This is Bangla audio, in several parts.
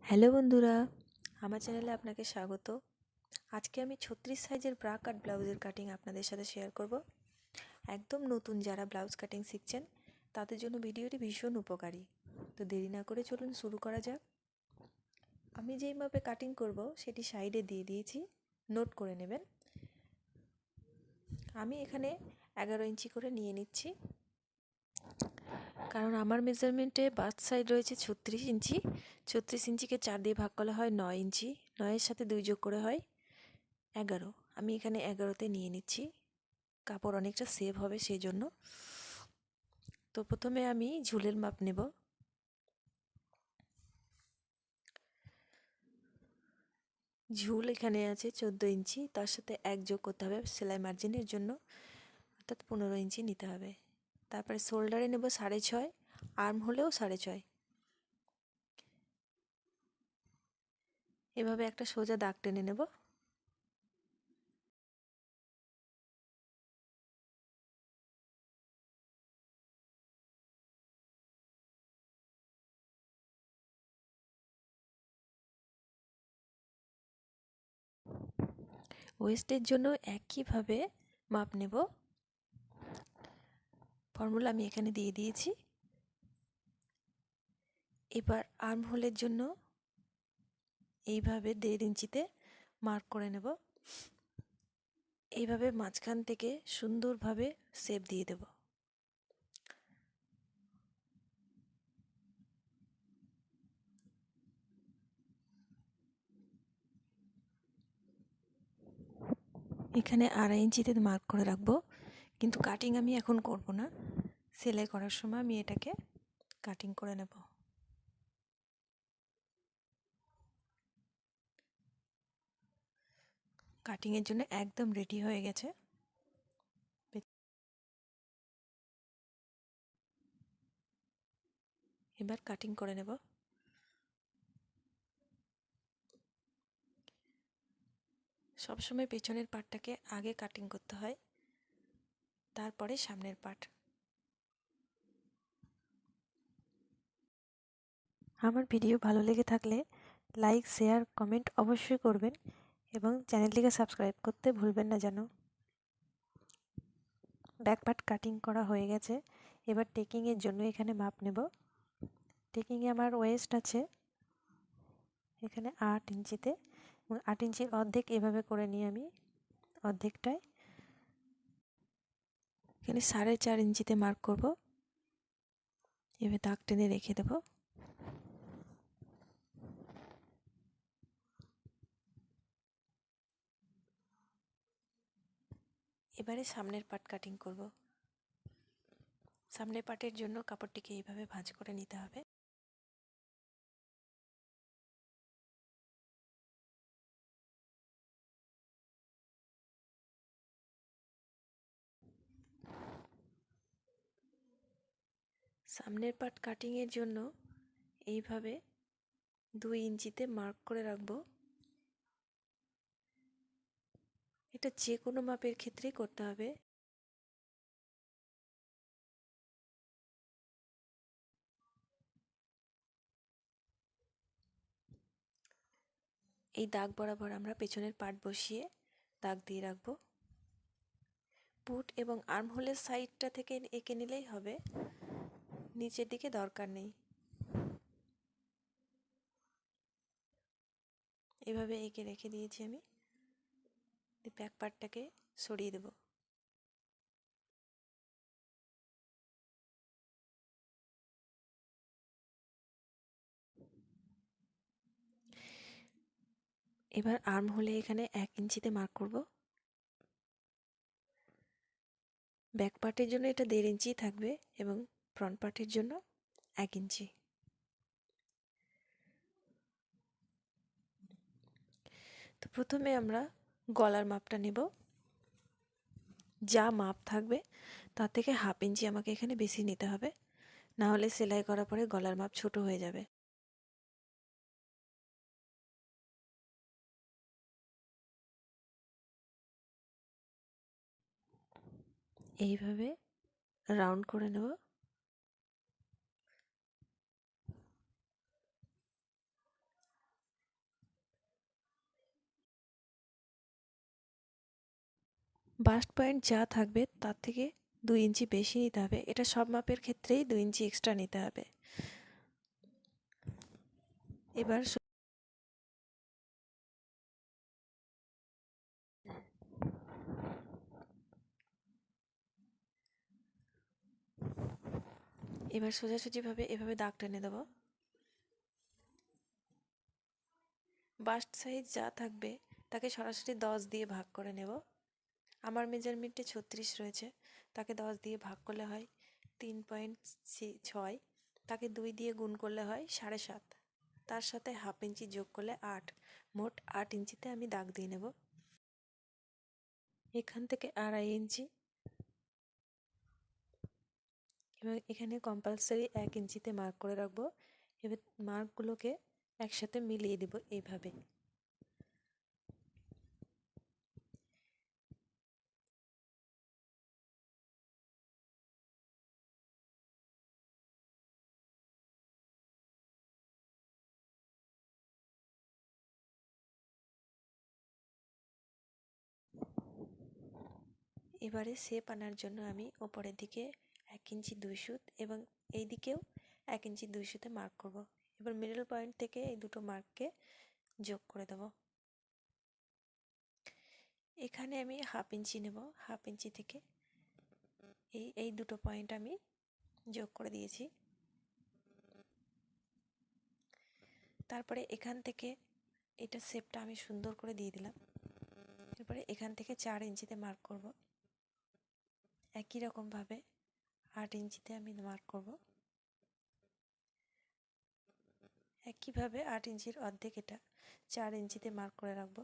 হ্যালো বন্ধুরা, আমার চ্যানেলে আপনাকে স্বাগত। আজকে আমি 36 সাইজের ব্রা কাট ব্লাউজের কাটিং আপনাদের সাথে শেয়ার করব। একদম নতুন যারা ব্লাউজ কাটিং শিখছেন তাদের জন্য ভিডিওটি ভীষণ উপকারী। তো দেরি না করে চলুন শুরু করা যাক। আমি যেই মাপে কাটিং করব সেটি সাইডে দিয়ে দিয়েছি, নোট করে নেবেন। আমি এখানে 11 ইঞ্চি করে নিয়ে নিচ্ছি, কারণ আমার মেজারমেন্টে বাস্ট সাইড রয়েছে 36 ইঞ্চি। 36 ইঞ্চিকে 4 দিয়ে ভাগ করা হয় 9 ইঞ্চি, 9-এর সাথে 2 যোগ করে হয় 11। আমি এখানে 11তে নিয়ে নিচ্ছি, কাপড় অনেকটা সেভ হবে সেই জন্য। তো প্রথমে আমি ঝুলের মাপ নেব। ঝুল এখানে আছে 14 ইঞ্চি, তার সাথে 1 যোগ করতে হবে সেলাই মার্জিনের জন্য, অর্থাৎ 15 ইঞ্চি নিতে হবে। তারপরে শোল্ডারে নেব 6.5, আর্ম হলেও 6.5। এভাবে একটা সোজা দাগ টেনে নেব। ওয়েস্টের জন্য একইভাবে মাপ নেব। ফর্মুলা আমি এখানে দিয়ে দিয়েছি। এবার আর্ম হোলের জন্য এইভাবে 1.5 ইঞ্চিতে মার্ক করে নেব। এইভাবে মাঝখান থেকে সুন্দরভাবে শেপ দিয়ে দেব। এখানে 2.5 ইঞ্চিতে মার্ক করে রাখবো, কিন্তু কাটিং আমি এখন করব না, সেলাই করার সময় আমি এটাকে কাটিং করে নেব। কাটিংয়ের জন্য একদম রেডি হয়ে গেছে। এবার কাটিং করে নেব। সবসময় পেছনের পার্টটাকে আগে কাটিং করতে হয়, তারপরে সামনের পার্ট। আমার ভিডিও ভালো লেগে থাকলে লাইক, শেয়ার, কমেন্ট অবশ্যই করবেন এবং চ্যানেলটিকে সাবস্ক্রাইব করতে ভুলবেন না যেন। ব্যাক পার্ট কাটিং করা হয়ে গেছে। এবার টেকিংয়ের জন্য এখানে মাপ নেব। টেকিংয়ে আমার ওয়েস্ট আছে এখানে 8 ইঞ্চিতে, 8 ইঞ্চির অর্ধেক এভাবে করে নিয়ে আমি অর্ধেকটায় এখানে 4.5 ইঞ্চিতে মার্ক করব। এভাবে দাগ টেনে রেখে দেব। এবারে সামনের পার্ট কাটিং করব। সামনের পার্টের জন্য কাপড়টিকে এইভাবে ভাঁজ করে নিতে হবে। সামনের পার্ট কাটিংয়ের জন্য এইভাবে 2 ইঞ্চিতে মার্ক করে রাখবো। এটা যে কোনো মাপের ক্ষেত্রেই করতে হবে। এই দাগ বরাবর আমরা পেছনের পার্ট বসিয়ে দাগ দিয়ে রাখবো। পুট এবং আর্ম হোলের সাইডটা থেকে এঁকে নিলেই হবে, নিচের দিকে দরকার নেই। এভাবে এঁকে রেখে দিয়েছি আমি। ব্যাক পার্টটাকে সরিয়ে দেব। এবার আর্ম হোলে এখানে 1 ইঞ্চিতে মার্ক করব। ব্যাক পার্টের জন্য এটা 1.5 ইঞ্চি থাকবে এবং ফ্রন্ট পার্টের জন্য 1 ইঞ্চি। তো প্রথমে আমরা গলার মাপটা নেব। যা মাপ থাকবে তার থেকে 1/2 ইঞ্চি আমাকে এখানে বেশি নিতে হবে, না হলে সেলাই করার পরে গলার মাপ ছোট হয়ে যাবে। এইভাবে রাউন্ড করে নেব। বাস্ট পয়েন্ট যা থাকবে তার থেকে 2 ইঞ্চি বেশি নিতে হবে। এটা সব মাপের ক্ষেত্রেই 2 ইঞ্চি এক্সট্রা নিতে হবে। এবার সোজাসুজিভাবে এভাবে দাগ টেনে দেবো। বাস্ট সাইজ যা থাকবে তাকে সরাসরি 10 দিয়ে ভাগ করে নেব। আমার মেজারমেন্টে 36 রয়েছে, তাকে 10 দিয়ে ভাগ করলে হয় 3.6, তাকে 2 দিয়ে গুণ করলে হয় 7.5, তার সাথে হাফ ইঞ্চি যোগ করলে 8, মোট 8 ইঞ্চিতে আমি দাগ দিয়ে নেব। এখান থেকে 2.5 ইঞ্চি এবং এখানে কম্পালসারি 1 ইঞ্চিতে মার্ক করে রাখবো। এবার মার্কগুলোকে একসাথে মিলিয়ে দেব এইভাবে। এবারে শেপ আনার জন্য আমি ওপরের দিকে 1 ইঞ্চি 2 সুত এবং এই দিকেও 1 ইঞ্চি 2 সুতে মার্ক করব। এবার মিডল পয়েন্ট থেকে এই দুটো মার্ককে যোগ করে দেব। এখানে আমি হাফ ইঞ্চি নেব, হাফ ইঞ্চি থেকে এই দুটো পয়েন্ট আমি যোগ করে দিয়েছি। তারপরে এখান থেকে এটা শেপটা আমি সুন্দর করে দিয়ে দিলাম। এরপরে এখান থেকে 4 ইঞ্চিতে মার্ক করব। একই রকমভাবে 8 ইঞ্চিতে আমি মার্ক করব। একইভাবে 8 ইঞ্চির অর্ধেক এটা 4 ইঞ্চিতে মার্ক করে রাখবো।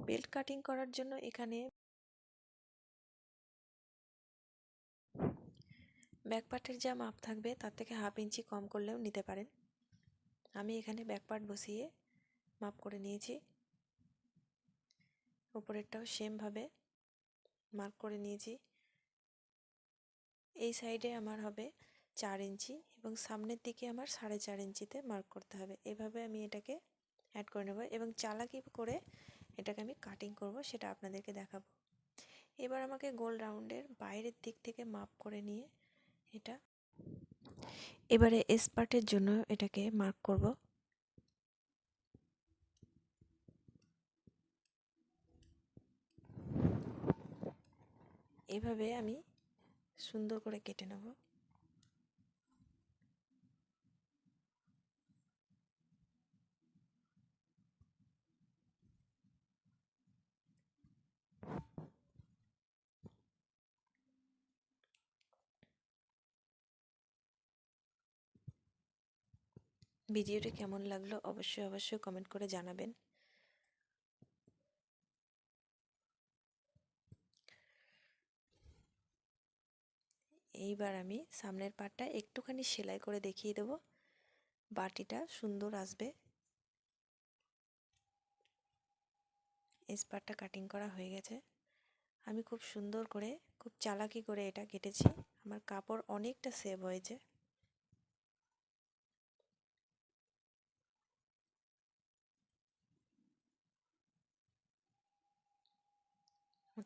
বেল্ট কাটিং করার জন্য এখানে ব্যাক পার্টের যা মাপ থাকবে তার থেকে হাফ ইঞ্চি কম করলেও নিতে পারেন। আমি এখানে ব্যাক পার্ট বসিয়ে মাপ করে নিয়েছি। উপরেরটাও সেমভাবে মার্ক করে নিয়েছি। এই সাইডে আমার হবে 4 ইঞ্চি এবং সামনের দিকে আমার 4.5 ইঞ্চিতে মার্ক করতে হবে। এভাবে আমি এটাকে অ্যাড করে নেব এবং চালাকি করে এটাকে আমি কাটিং করব, সেটা আপনাদেরকে দেখাবো। এবার আমাকে গোল রাউন্ডের বাইরের দিক থেকে মাপ করে নিয়ে এটা এবারে এস পার্টের জন্য এটাকে মার্ক করব। এভাবে আমি সুন্দর করে কেটে নেব। ভিডিওটি কেমন লাগলো অবশ্যই কমেন্ট করে জানাবেন। এইবার আমি সামনের পাটটা একটুখানি সেলাই করে দেখিয়ে দেব, বাটিটা সুন্দর আসবে। এই পাটটা কাটিং করা হয়ে গেছে। আমি খুব সুন্দর করে খুব চালাকি করে এটা কেটেছি। আমার কাপড় অনেকটা সেভ হয়েছে।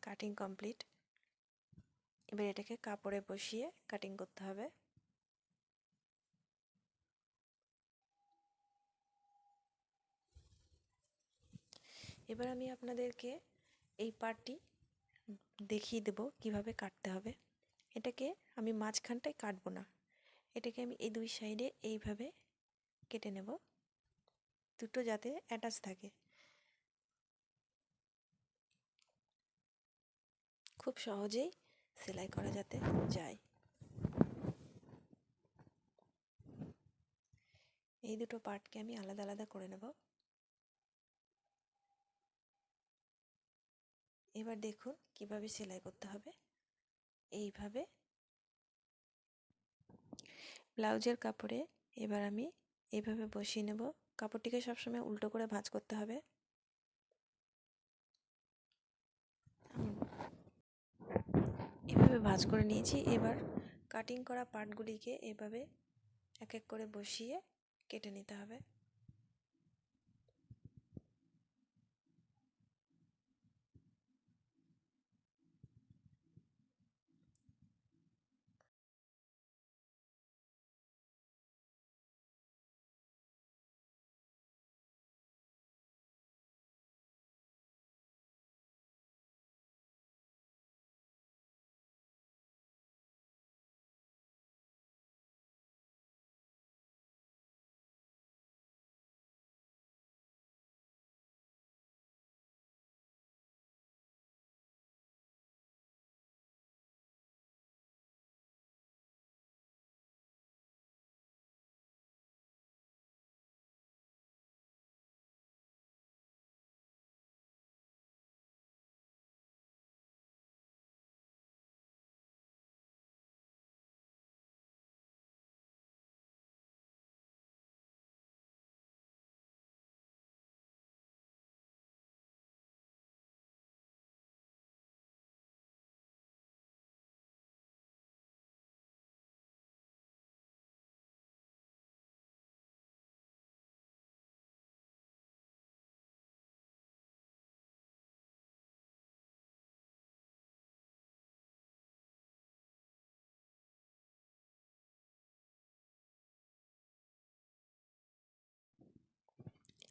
Cutting complete. এবার এটাকে কাপড়ে বসিয়ে কাটিং করতে হবে। এবার আমি আপনাদেরকে এই পার্টটি দেখিয়ে দেব কিভাবে কাটতে হবে। এটাকে আমি মাঝখানটায় কাটবো না, এটাকে আমি এই দুই সাইডে এইভাবে কেটে নেব, দুটো যাতে অ্যাটাচ থাকে। খুব সহজেই সেলাই করা যাতে যায়। এই দুটো পার্টকে আমি আলাদা আলাদা করে নেব। এবার দেখুন কিভাবে সেলাই করতে হবে। এইভাবে ব্লাউজের কাপড়ে এবার আমি এইভাবে বসিয়ে নেব। কাপড়টিকে সবসময় উল্টো করে ভাঁজ করতে হবে। এভাবে ভাঁজ করে নিয়েছি। এবার কাটিং করা পার্টগুলিকে এভাবে এক এক করে বসিয়ে কেটে নিতে হবে।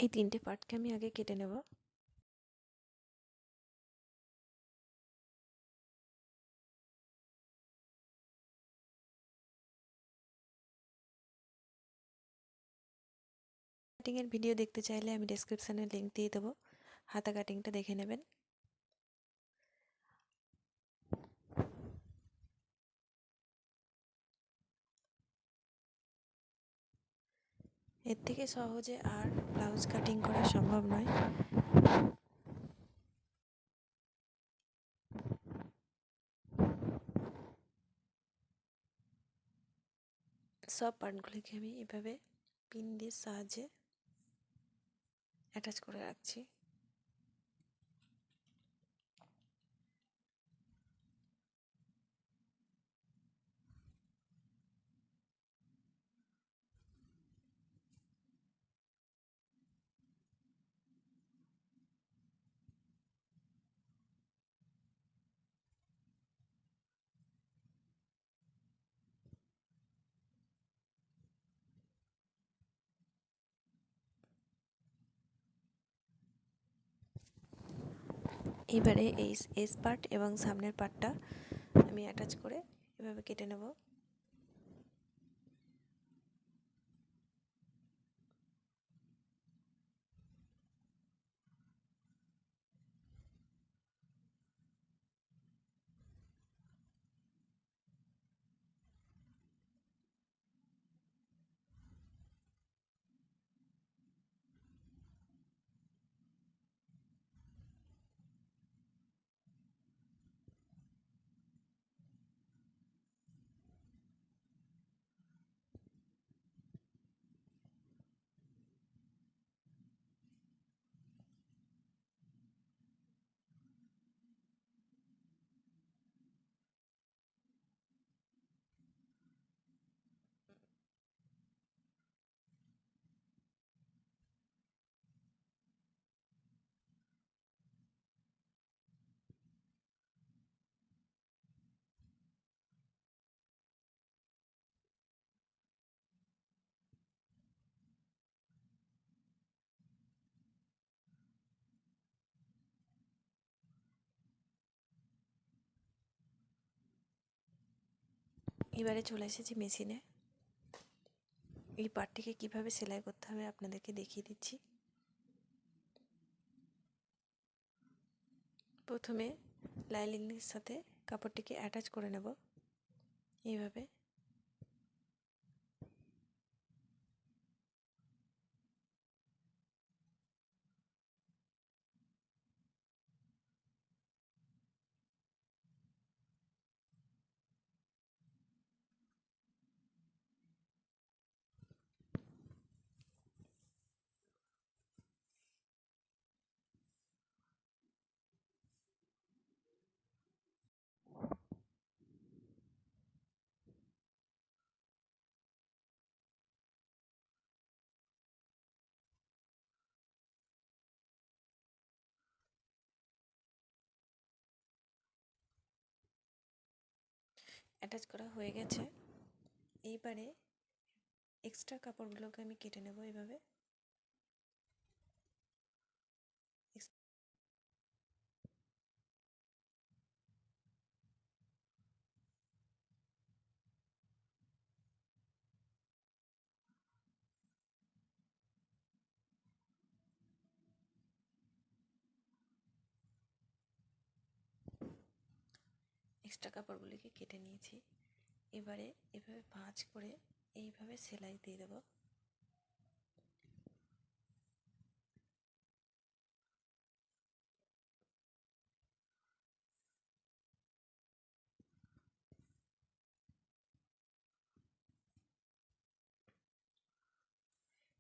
এই তিনটে পার্টকে আমি আগে কেটে নেব। কাটিংয়ের ভিডিও দেখতে চাইলে আমি ডেসক্রিপশানে লিঙ্ক দিয়ে দেবো, হাতা কাটিংটা দেখে নেবেন। এর থেকে সহজে আর ব্লাউজ কাটিং করা সম্ভব নয়। সব পার্টগুলিকে আমি এভাবে পিন দিয়ে সাহায্যে অ্যাটাচ করে রাখছি। এবারে এই এস পার্ট এবং সামনের পার্টটা আমি অ্যাটাচ করে এভাবে কেটে নেব। এবারে চলে এসেছি মেশিনে। এই পার্টটিকে কিভাবে সেলাই করতে হবে আপনাদেরকে দেখিয়ে দিচ্ছি। প্রথমে লাইনিংয়ের সাথে কাপড়টিকে অ্যাটাচ করে নেব এইভাবে। অ্যাটাচ করা হয়ে গেছে। এইবারে এক্সট্রা কাপড়গুলোকে আমি কেটে নেব এইভাবে। এক্সট্রা কাপড়গুলিকে কেটে নিয়েছি। এবারে এভাবে ভাঁজ করে এইভাবে সেলাই দিয়ে দেব।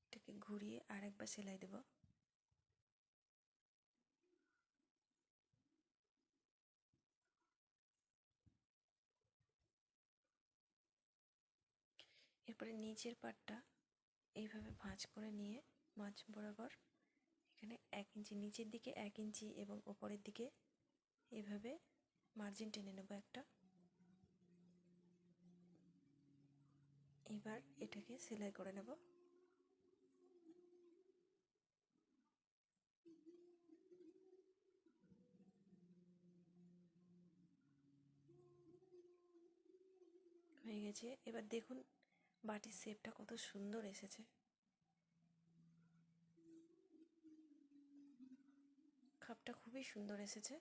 এটাকে ঘুরিয়ে আরেকবার সেলাই দেব। এরপরে নিচের পাটটা এইভাবে ভাঁজ করে নিয়ে মাঝ বরাবর এখানে 1 ইঞ্চি, নিচের দিকে 1 ইঞ্চি এবং ওপরের দিকে এইভাবে মার্জিন টেনে নেব একটা। এবার এটাকে সেলাই করে নেব। হয়ে গেছে। এবার দেখুন বাটির শেপটা কত সুন্দর এসেছে। খাপটা খুবই সুন্দর এসেছে।